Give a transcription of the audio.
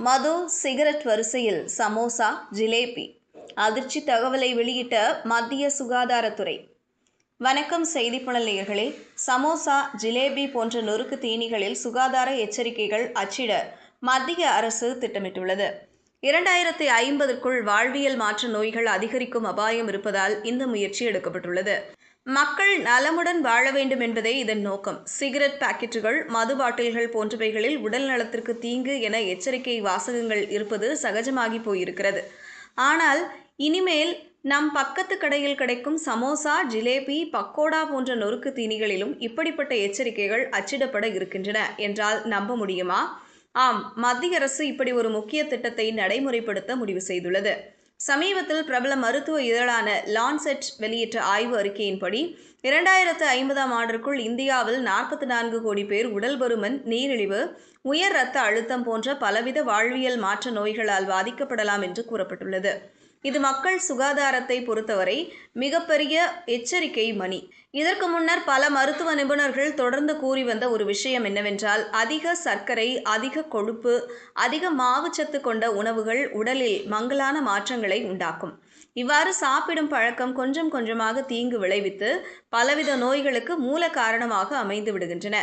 மது, cigarette வரிசையில் சமோசா, ஜிலேபி. அதிர்ச்சி தகவலை வெளியிட்ட மத்திய சுகாதாரத்துறை. வணக்கம் செய்திப்புலன் நேயர்களே. சமோசா, ஜிலேபி போன்ற நொறுக்கு தீனிகளில் சுகாதார எச்சரிக்கைகள் அச்சிட மத்திய அரசு திட்டமிட்டுள்ளது. 2050க்குள் வாழ்வியல் மாற்ற நோய்கள் அதிகரிக்கும் அபாயம் இருப்பதால் இந்த முயற்சி எடுக்கப்பட்டுள்ளது. மக்கள் நலமுடன் வாழ வேண்டும் என்பதே இதன் நோக்கம். சிகரெட் பாக்கெட்டுகள், மது பாட்டில்கள் போன்றவைகளில் உடல் நலத்திற்கு தீங்கு என எச்சரிக்கை வாசகங்கள் இருப்பது சகஜமாகி போயிருக்கிறது. ஆனால் இனிமேல் நம் பக்கத்து கடையில் கிடைக்கும் சமோசா, ஜிலேபி, பக்கோடா போன்ற நொறுக்கு தீனிகளிலும் இப்படிப்பட்ட எச்சரிக்கைகள் அச்சிடப்பட இருக்கின்றன என்றால் நம்ப முடியுமா? ஆம், மத்திய அரசு இப்படி ஒரு முக்கிய திட்டத்தை நடைமுறைப்படுத்த முடிவு செய்துள்ளது. சமீபத்தில் பிரபல மருத்துவ இதழான லான்செட் வெளியிட்ட ஆய்வு அறிக்கையின்படி 2050ஆம் ஆண்டிற்குள் இந்தியாவில் 44 கோடி பேர் உடல் பருமன், நீரிழிவு, உயர் இரத்த அழுத்தம் போன்ற பலவித வாழ்வியல் மாற்ற நோய்களால் பாதிக்கப்படலாம் என்று கூறப்பட்டுள்ளது. இது மக்கள் சுகாதாரத்தை பொறுத்தவரை மிகப்பெரிய எச்சரிக்கை மணி. இதற்கு முன்னர் பல மருத்துவ நிபுணர்கள் தொடர்ந்து கூறி வந்த ஒரு விஷயம் என்னவென்றால், அதிக சர்க்கரை, அதிக கொழுப்பு, அதிக மாவுச்சத்து கொண்ட உணவுகள் உடலில் மங்கலான மாற்றங்களை உண்டாக்கும். இவ்வாறு சாப்பிடும் பழக்கம் கொஞ்சம் கொஞ்சமாக தீங்கு விளைவித்து பலவித நோய்களுக்கு மூல காரணமாக அமைந்து விடுகின்றன.